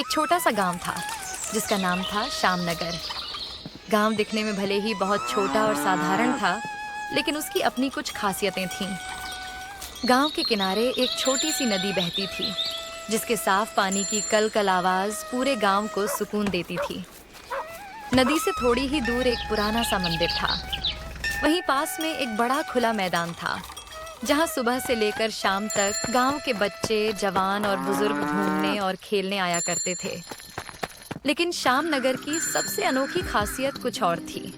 एक छोटा सा गांव था जिसका नाम था श्यामनगर। गांव दिखने में भले ही बहुत छोटा और साधारण था, लेकिन उसकी अपनी कुछ खासियतें थीं। गांव के किनारे एक छोटी सी नदी बहती थी, जिसके साफ पानी की कल-कल आवाज पूरे गांव को सुकून देती थी। नदी से थोड़ी ही दूर एक पुराना सा मंदिर था। वहीं पास में एक बड़ा खुला मैदान था, जहां सुबह से लेकर शाम तक गांव के बच्चे, जवान और बुजुर्ग घूमने और खेलने आया करते थे। लेकिन श्यामनगर की सबसे अनोखी खासियत कुछ और थी।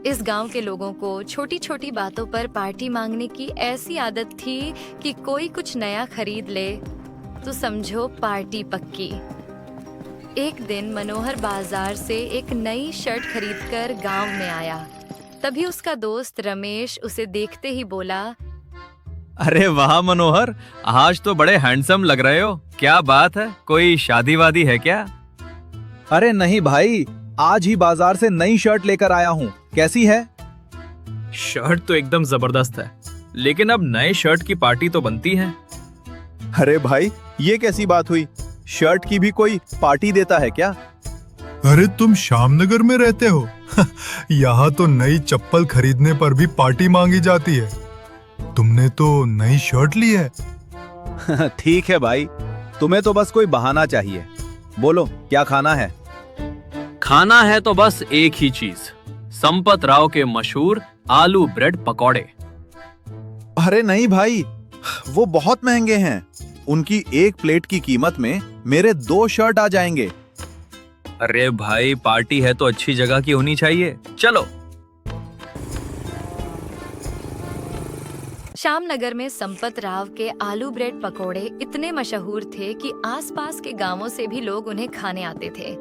इस गांव के लोगों को छोटी छोटी बातों पर पार्टी मांगने की ऐसी आदत थी कि कोई कुछ नया खरीद ले तो समझो पार्टी पक्की। एक दिन मनोहर बाजार से एक नई शर्ट खरीदकर गांव में आया। तभी उसका दोस्त रमेश उसे देखते ही बोला, अरे वाह मनोहर, आज तो बड़े हैंडसम लग रहे हो। क्या बात है, कोई शादी वादी है क्या? अरे नहीं भाई, आज ही बाजार से नई शर्ट लेकर आया हूँ। कैसी है? शर्ट तो एकदम जबरदस्त है, लेकिन अब नए शर्ट की पार्टी तो बनती है। अरे भाई, ये कैसी बात हुई? शर्ट की भी कोई पार्टी देता है क्या? अरे तुम श्यामनगर में रहते हो? यहाँ तो नई चप्पल खरीदने पर भी पार्टी मांगी जाती है। तुमने तो नई शर्ट ली है। ठीक है भाई, तुम्हें तो बस कोई बहाना चाहिए। बोलो क्या खाना है? खाना है तो बस एक ही चीज, संपत राव के मशहूर आलू ब्रेड पकौड़े। अरे नहीं भाई, वो बहुत महंगे हैं। उनकी एक प्लेट की कीमत में मेरे 2 शर्ट आ जाएंगे। अरे भाई, पार्टी है तो अच्छी जगह की होनी चाहिए। चलो। श्यामनगर में संपत राव के आलू ब्रेड पकोड़े इतने मशहूर थे कि आसपास के गांवों से भी लोग उन्हें खाने आते थे।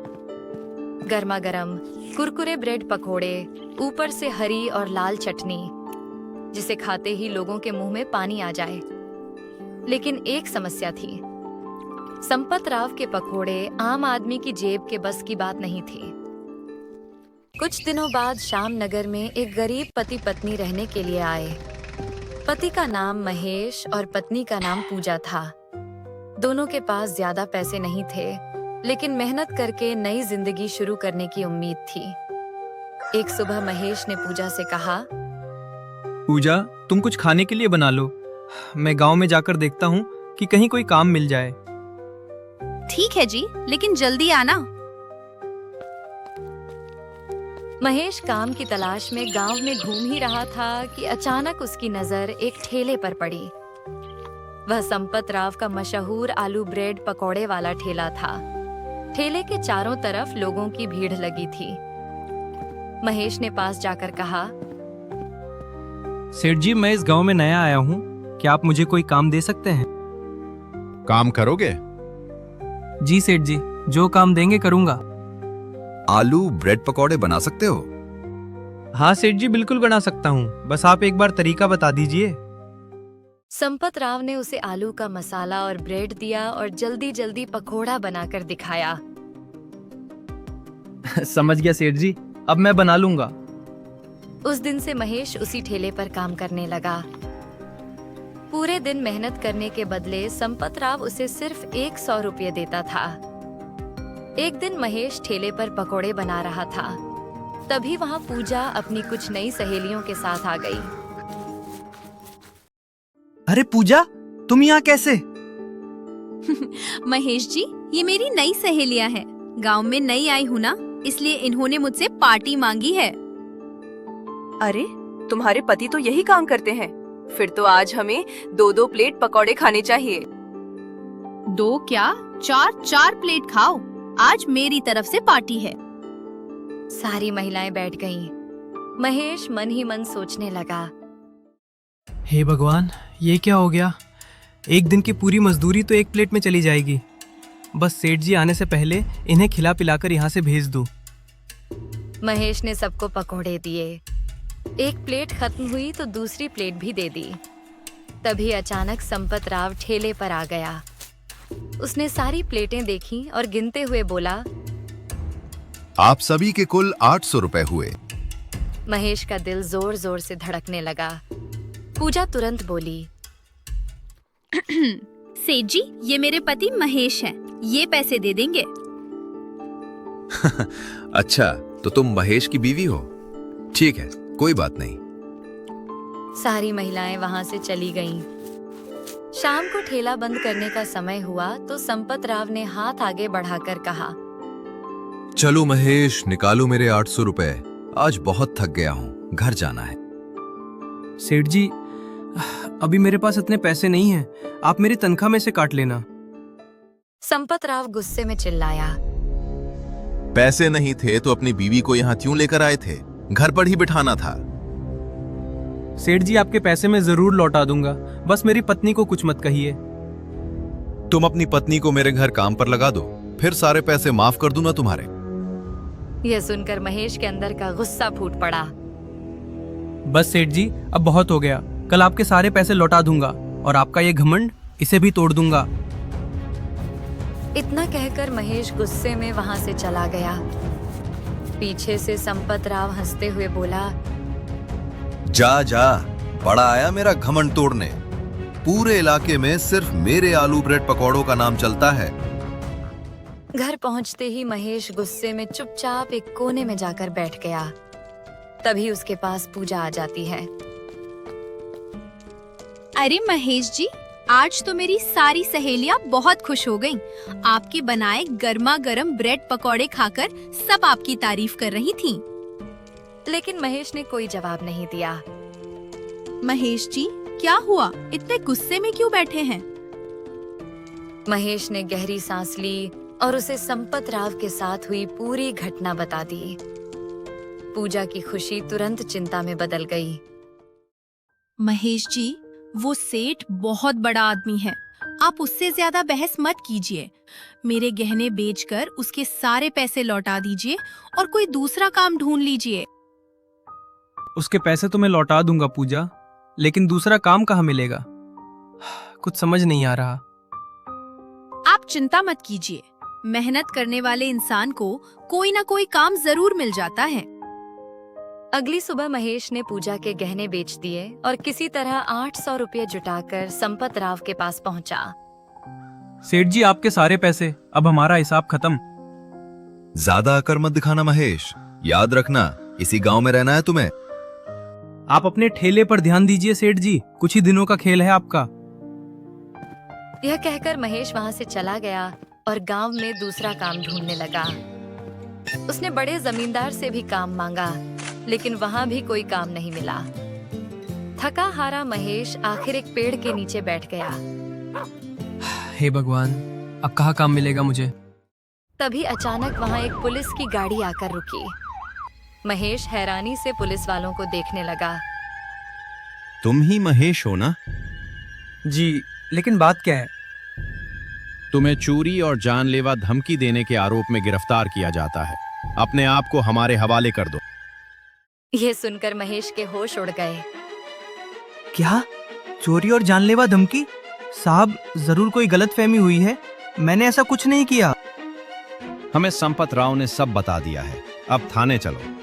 गर्मा गर्म कुरकुरे ब्रेड पकोड़े, ऊपर से हरी और लाल चटनी, जिसे खाते ही लोगों के मुंह में पानी आ जाए। लेकिन एक समस्या थी, संपत राव के पकोड़े आम आदमी की जेब के बस की बात नहीं थी। कुछ दिनों बाद श्यामनगर में एक गरीब पति पत्नी रहने के लिए आए। पति का नाम महेश और पत्नी का नाम पूजा था। दोनों के पास ज्यादा पैसे नहीं थे, लेकिन मेहनत करके नई जिंदगी शुरू करने की उम्मीद थी। एक सुबह महेश ने पूजा से कहा, पूजा, तुम कुछ खाने के लिए बना लो। मैं गांव में जाकर देखता हूँ कि कहीं कोई काम मिल जाए। ठीक है जी, लेकिन जल्दी आना। महेश काम की तलाश में गांव में घूम ही रहा था कि अचानक उसकी नजर एक ठेले पर पड़ी। वह संपत राव का मशहूर आलू ब्रेड पकौड़े वाला ठेला था। ठेले के चारों तरफ लोगों की भीड़ लगी थी। महेश ने पास जाकर कहा, सेठ जी, मैं इस गांव में नया आया हूँ। क्या आप मुझे कोई काम दे सकते हैं? काम करोगे? जी सेठ जी, जो काम देंगे करूँगा। आलू ब्रेड पकौड़े बना सकते हो? हाँ सेठ जी, बिल्कुल बना सकता हूँ। बस आप एक बार तरीका बता दीजिए। संपत राव ने उसे आलू का मसाला और ब्रेड दिया और जल्दी जल्दी पकोड़ा बनाकर दिखाया। समझ गया सेठ जी, अब मैं बना लूंगा। उस दिन से महेश उसी ठेले पर काम करने लगा। पूरे दिन मेहनत करने के बदले संपत राव उसे सिर्फ 100 रुपये देता था। एक दिन महेश ठेले पर पकोड़े बना रहा था, तभी वहां पूजा अपनी कुछ नई सहेलियों के साथ आ गई। अरे पूजा, तुम यहाँ कैसे? महेश जी, ये मेरी नई सहेलियां हैं। गांव में नई आई हूँ ना, इसलिए इन्होंने मुझसे पार्टी मांगी है। अरे, तुम्हारे पति तो यही काम करते हैं। फिर तो आज हमें 2-2 प्लेट पकौड़े खाने चाहिए। 2 क्या, 4 प्लेट खाओ। आज मेरी तरफ से पार्टी है। सारी महिलाएं बैठ गईं। महेश मन ही मन सोचने लगा, हे भगवान, ये क्या हो गया? एक दिन की पूरी मजदूरी तो एक प्लेट में चली जाएगी। बस सेठ जी आने से पहले इन्हें खिला पिलाकर यहाँ से भेज दूं। महेश ने सबको पकोड़े दिए। एक प्लेट खत्म हुई तो दूसरी प्लेट भी दे दी। तभी अचानक संपत राव ठेले पर आ गया। उसने सारी प्लेटें देखी और गिनते हुए बोला, आप सभी के कुल 800 रुपए हुए। महेश का दिल जोर जोर से धड़कने लगा। पूजा तुरंत बोली, सेठ जी, ये मेरे पति महेश हैं। ये पैसे दे देंगे। अच्छा, तो तुम महेश की बीवी हो? ठीक है, कोई बात नहीं। सारी महिलाएं वहां से चली गईं। शाम को ठेला बंद करने का समय हुआ तो संपत राव ने हाथ आगे बढ़ाकर कहा, चलो महेश, निकालो मेरे 800 रुपए। आज बहुत थक गया हूँ, घर जाना है। सेठ जी, अभी मेरे पास इतने पैसे नहीं हैं, आप मेरी तनख्वाह में से काट लेना। संपत राव गुस्से में चिल्लाया, पैसे नहीं थे तो अपनी बीवी को यहाँ क्यों लेकर आए थे? घर पर ही बिठाना था। सेठ जी, आपके पैसे मैं जरूर लौटा दूंगा, बस मेरी पत्नी को कुछ मत कहिए। तुम अपनी पत्नी को मेरे घर काम पर लगा दो, फिर सारे पैसे माफ कर दूं ना तुम्हारे। यह सुनकर महेश के अंदर का गुस्सा फूट पड़ा। बस सेठ जी, अब बहुत हो गया। कल आपके सारे पैसे लौटा दूंगा और आपका ये घमंड, इसे भी तोड़ दूंगा। इतना कहकर महेश गुस्से में वहां से चला गया। पीछे से संपत राव हंसते हुए बोला, जा जा, बड़ा आया मेरा घमंड तोड़ने। पूरे इलाके में सिर्फ मेरे आलू ब्रेड पकौड़ों का नाम चलता है। घर पहुंचते ही महेश गुस्से में चुपचाप एक कोने में जाकर बैठ गया। तभी उसके पास पूजा आ जाती है। अरे महेश जी, आज तो मेरी सारी सहेलियां बहुत खुश हो गईं। आपके बनाए गर्मा गर्म ब्रेड पकौड़े खाकर सब आपकी तारीफ कर रही थीं। लेकिन महेश ने कोई जवाब नहीं दिया। महेश जी, क्या हुआ? इतने गुस्से में क्यों बैठे हैं? महेश ने गहरी सांस ली और उसे संपत राव के साथ हुई पूरी घटना बता दी। पूजा की खुशी तुरंत चिंता में बदल गई। महेश जी, वो सेठ बहुत बड़ा आदमी है, आप उससे ज्यादा बहस मत कीजिए। मेरे गहने बेचकर उसके सारे पैसे लौटा दीजिए और कोई दूसरा काम ढूंढ लीजिए। उसके पैसे तो मैं लौटा दूंगा पूजा, लेकिन दूसरा काम कहाँ मिलेगा? कुछ समझ नहीं आ रहा। आप चिंता मत कीजिए, मेहनत करने वाले इंसान को कोई ना कोई काम जरूर मिल जाता है। अगली सुबह महेश ने पूजा के गहने बेच दिए और किसी तरह 800 रुपये जुटाकर संपत राव के पास पहुंचा। सेठ जी, आपके सारे पैसे, अब हमारा हिसाब खत्म। ज्यादा अकड़ मत दिखाना महेश, याद रखना इसी गांव में रहना है तुम्हें। आप अपने ठेले पर ध्यान दीजिए सेठ जी, कुछ ही दिनों का खेल है आपका। यह कहकर महेश वहां से चला गया और गांव में दूसरा काम ढूंढने लगा। उसने बड़े जमींदार से भी काम मांगा, लेकिन वहां भी कोई काम नहीं मिला। थका हारा महेश आखिर एक पेड़ के नीचे बैठ गया। हे भगवान, अब कहाँ काम मिलेगा मुझे? तभी अचानक वहां एक पुलिस की गाड़ी आकर रुकी। महेश हैरानी से पुलिस वालों को देखने लगा। तुम ही महेश हो ना? जी, लेकिन बात क्या है? तुम्हें चोरी और जानलेवा धमकी देने के आरोप में गिरफ्तार किया जाता है। अपने आप को हमारे हवाले कर दो। यह सुनकर महेश के होश उड़ गए। क्या? चोरी और जानलेवा धमकी? साहब, जरूर कोई गलतफहमी हुई है, मैंने ऐसा कुछ नहीं किया। हमें संपत राव ने सब बता दिया है, अब थाने चलो।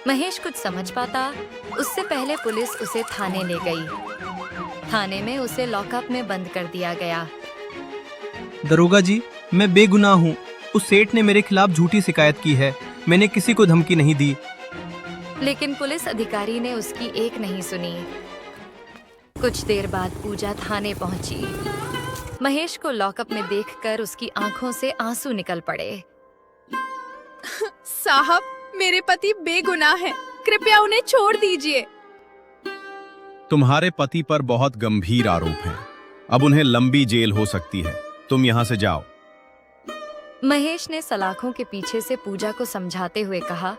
महेश कुछ समझ पाता उससे पहले पुलिस उसे थाने ले गई। थाने में उसे लॉकअप में बंद कर दिया गया। दरोगा जी, मैं बेगुनाह हूँ। उस सेठ ने मेरे खिलाफ झूठी शिकायत की है, मैंने किसी को धमकी नहीं दी। लेकिन पुलिस अधिकारी ने उसकी एक नहीं सुनी। कुछ देर बाद पूजा थाने पहुंची। महेश को लॉकअप में देखकर उसकी आंखों से आंसू निकल पड़े। साहब, मेरे पति बेगुनाह हैं, कृपया उन्हें छोड़ दीजिए। तुम्हारे पति पर बहुत गंभीर आरोप हैं, अब उन्हें लंबी जेल हो सकती है। तुम यहाँ से जाओ। महेश ने सलाखों के पीछे से पूजा को समझाते हुए कहा,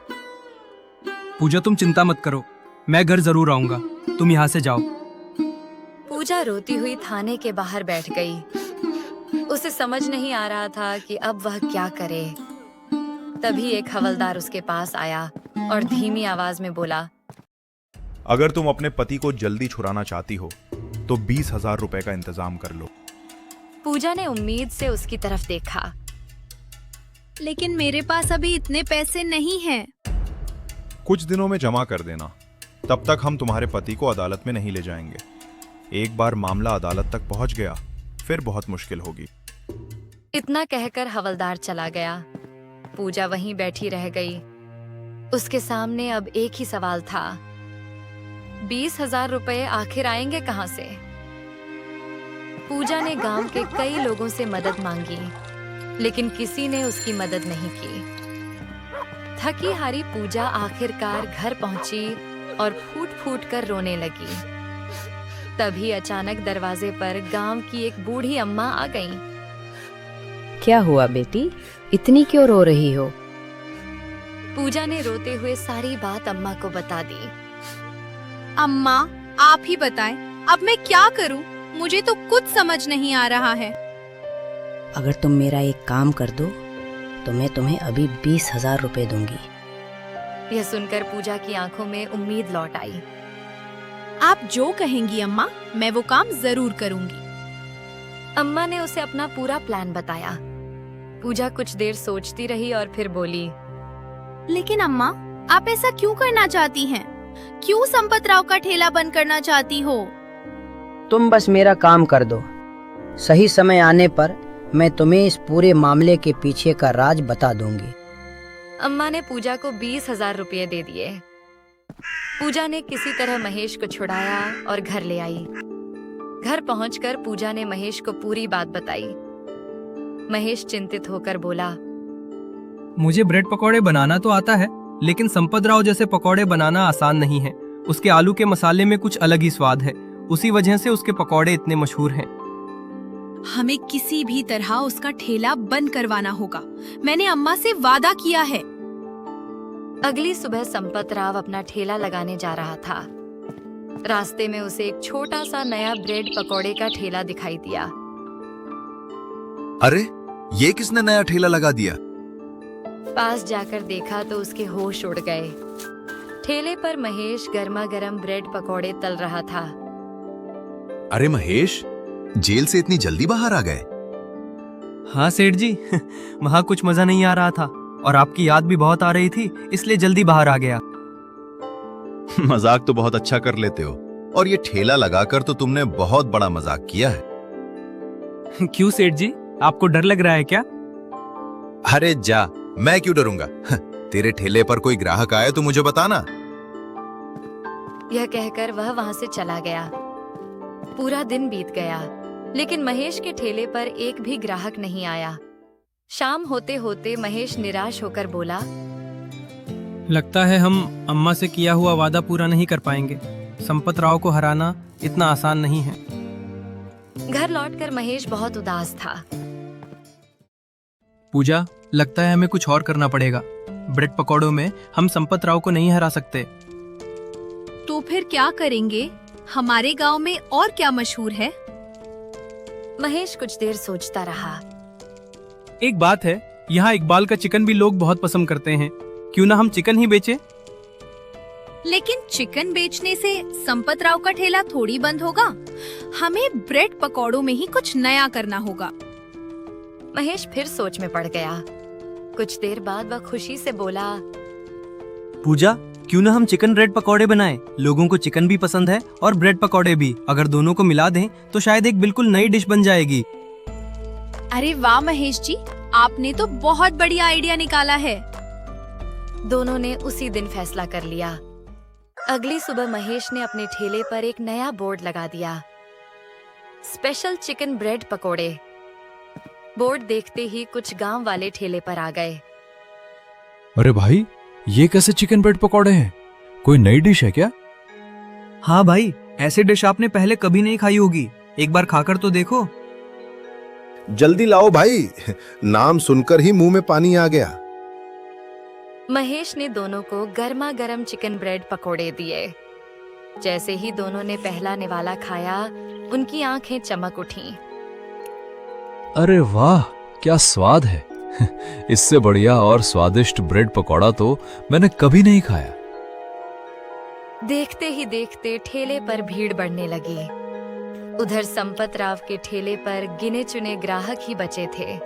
पूजा, तुम चिंता मत करो, मैं घर जरूर आऊंगा, तुम यहाँ से जाओ। पूजा रोती हुई थाने के बाहर बैठ गई। उसे समझ नहीं आ रहा था कि अब वह क्या करे। तभी एक हवलदार उसके पास आया और धीमी आवाज में बोला, अगर तुम अपने पति को जल्दी छुड़ाना चाहती हो तो 20,000 रुपए का इंतजाम कर लो। पूजा ने उम्मीद से उसकी तरफ देखा। लेकिन मेरे पास अभी इतने पैसे नहीं हैं। कुछ दिनों में जमा कर देना, तब तक हम तुम्हारे पति को अदालत में नहीं ले जाएंगे। एक बार मामला अदालत तक पहुंच गया, फिर बहुत मुश्किल होगी। इतना कहकर हवलदार चला गया। पूजा वहीं बैठी रह गई। उसके सामने अब एक ही सवाल था, 20,000 रुपए आखिर आएंगे कहां से? पूजा ने गांव के कई लोगों से मदद मांगी, लेकिन किसी ने उसकी मदद नहीं की। थकी हारी पूजा आखिरकार घर पहुंची और फूट फूट कर रोने लगी। तभी अचानक दरवाजे पर गांव की एक बूढ़ी अम्मा आ गईं। क्या हुआ बेटी, इतनी क्यों रो रही हो? पूजा ने रोते हुए सारी बात अम्मा को बता दी। अम्मा, आप ही बताएं, अब मैं क्या करूं? मुझे तो कुछ समझ नहीं आ रहा है। अगर तुम मेरा एक काम कर दो तो मैं तुम्हें अभी 20,000 रुपए दूंगी। यह सुनकर पूजा की आंखों में उम्मीद लौट आई। आप जो कहेंगी अम्मा, मैं वो काम जरूर करूंगी। अम्मा ने उसे अपना पूरा प्लान बताया। पूजा कुछ देर सोचती रही और फिर बोली, लेकिन अम्मा, आप ऐसा क्यों करना चाहती हैं? क्यों संपत राव का ठेला बंद करना चाहती हो? तुम बस मेरा काम कर दो, सही समय आने पर मैं तुम्हें इस पूरे मामले के पीछे का राज बता दूंगी। अम्मा ने पूजा को 20,000 रुपये दे दिए। पूजा ने किसी तरह महेश को छुड़ाया और घर ले आई। घर पहुंचकर पूजा ने महेश को पूरी बात बताई। महेश चिंतित होकर बोला, मुझे ब्रेड पकौड़े बनाना तो आता है, लेकिन संपत राव जैसे पकौड़े बनाना आसान नहीं है। उसके आलू के मसाले में कुछ अलग ही स्वाद है, उसी वजह से उसके पकौड़े इतने मशहूर हैं। हमें किसी भी तरह उसका ठेला बंद करवाना होगा। मैंने अम्मा से वादा किया है। अगली सुबह संपत राव अपना ठेला लगाने जा रहा था। रास्ते में उसे एक छोटा सा नया ब्रेड पकौड़े का ठेला दिखाई दिया। अरे, ये किसने नया ठेला लगा दिया? पास जाकर देखा तो उसके होश उड़ गए। ठेले पर महेश गर्मा गर्म ब्रेड पकौड़े तल रहा था। अरे महेश, जेल से इतनी जल्दी बाहर आ गए? हाँ सेठ जी, वहाँ कुछ मजा नहीं आ रहा था और आपकी याद भी बहुत आ रही थी, इसलिए जल्दी बाहर आ गया। मजाक तो बहुत अच्छा कर लेते हो, और ये ठेला लगाकर तो तुमने बहुत बड़ा मजाक किया है। क्यों सेठ जी, आपको डर लग रहा है क्या? अरे जा, मैं क्यों डरूंगा? तेरे ठेले पर कोई ग्राहक आए तो मुझे बताना। यह कहकर वह वहां से चला गया। पूरा दिन बीत गया, लेकिन महेश के ठेले पर एक भी ग्राहक नहीं आया। शाम होते होते महेश निराश होकर बोला, लगता है हम अम्मा से किया हुआ वादा पूरा नहीं कर पाएंगे। संपत राव को हराना इतना आसान नहीं है। घर लौटकर महेश बहुत उदास था। पूजा, लगता है हमें कुछ और करना पड़ेगा। ब्रेड पकौड़ों में हम संपत राव को नहीं हरा सकते। तो फिर क्या करेंगे? हमारे गांव में और क्या मशहूर है? महेश कुछ देर सोचता रहा। एक बात है, यहाँ इकबाल का चिकन भी लोग बहुत पसंद करते हैं। क्यों ना हम चिकन ही बेचें? लेकिन चिकन बेचने से संपत राव का ठेला थोड़ी बंद होगा। हमें ब्रेड पकौड़ों में ही कुछ नया करना होगा। महेश फिर सोच में पड़ गया। कुछ देर बाद वह खुशी से बोला, पूजा, क्यों ना हम चिकन ब्रेड पकौड़े बनाएं? लोगों को चिकन भी पसंद है और ब्रेड पकौड़े भी। अगर दोनों को मिला दें तो शायद एक बिल्कुल नई डिश बन जाएगी। अरे वाह महेश जी, आपने तो बहुत बढ़िया आइडिया निकाला है। दोनों ने उसी दिन फैसला कर लिया। अगली सुबह महेश ने अपने ठेले पर एक नया बोर्ड लगा दिया, स्पेशल चिकन ब्रेड पकौड़े। बोर्ड देखते ही कुछ गांव वाले ठेले पर आ गए। अरे भाई, ये कैसे चिकन ब्रेड पकौड़े हैं? कोई नई डिश है क्या? हाँ भाई, ऐसे डिश आपने पहले कभी नहीं खाई होगी। एक बार खाकर तो देखो। जल्दी लाओ भाई, नाम सुनकर ही मुंह में पानी आ गया। महेश ने दोनों को गर्मा गर्म चिकन ब्रेड पकौड़े दिए। जैसे ही दोनों ने पहला निवाला खाया, उनकी आंखें चमक उठीं। अरे वाह, क्या स्वाद है! इससे बढ़िया और स्वादिष्ट ब्रेड पकौड़ा तो मैंने कभी नहीं खाया। देखते ही देखते ठेले पर भीड़ बढ़ने लगी। उधर संपत राव के ठेले पर गिने चुने ग्राहक ही बचे थे।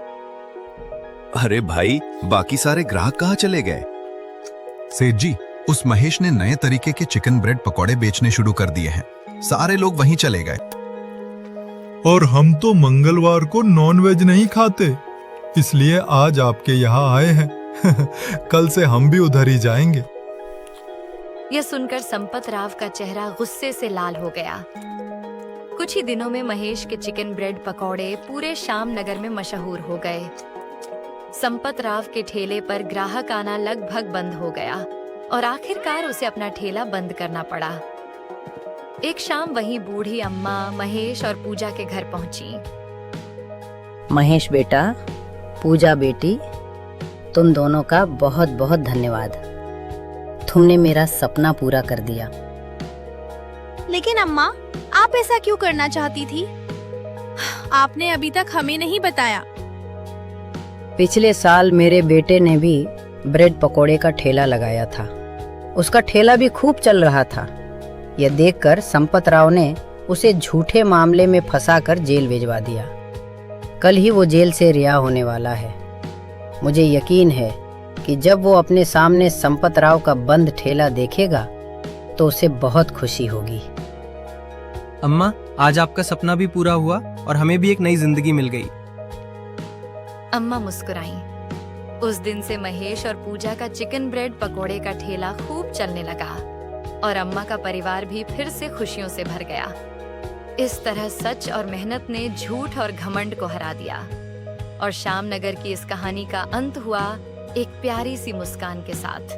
अरे भाई, बाकी सारे ग्राहक कहाँ चले गए? सेठ जी, उस महेश ने नए तरीके के चिकन ब्रेड पकौड़े बेचने शुरू कर दिए हैं। सारे लोग वहीं चले गए। और हम तो मंगलवार को नॉनवेज नहीं खाते, इसलिए आज आपके यहाँ आए हैं। कल से हम भी उधर ही जाएंगे। यह सुनकर संपत राव का चेहरा गुस्से से लाल हो गया। कुछ ही दिनों में महेश के चिकन ब्रेड पकौड़े पूरे श्याम नगर में मशहूर हो गए। संपत राव के ठेले पर ग्राहक आना लगभग बंद हो गया और आखिरकार उसे अपना ठेला बंद करना पड़ा। एक शाम वहीं बूढ़ी अम्मा महेश और पूजा के घर पहुंची। महेश बेटा, पूजा बेटी, तुम दोनों का बहुत बहुत धन्यवाद। तुमने मेरा सपना पूरा कर दिया। लेकिन अम्मा, आप ऐसा क्यों करना चाहती थी? आपने अभी तक हमें नहीं बताया। पिछले साल मेरे बेटे ने भी ब्रेड पकोड़े का ठेला लगाया था। उसका ठेला भी खूब चल रहा था। यह देखकर संपत राव ने उसे झूठे मामले में फंसाकर जेल भिजवा दिया। कल ही वो जेल से रिहा होने वाला है। मुझे यकीन है कि जब वो अपने सामने संपत राव का बंद ठेला देखेगा तो उसे बहुत खुशी होगी। अम्मा, आज आपका सपना भी पूरा हुआ और हमें भी एक नई जिंदगी मिल गई। अम्मा मुस्कुराईं। उस दिन से महेश और पूजा का चिकन ब्रेड पकोड़े का ठेला खूब चलने लगा और अम्मा का परिवार भी फिर से खुशियों से भर गया। इस तरह सच और मेहनत ने झूठ और घमंड को हरा दिया और श्याम नगर की इस कहानी का अंत हुआ एक प्यारी सी मुस्कान के साथ।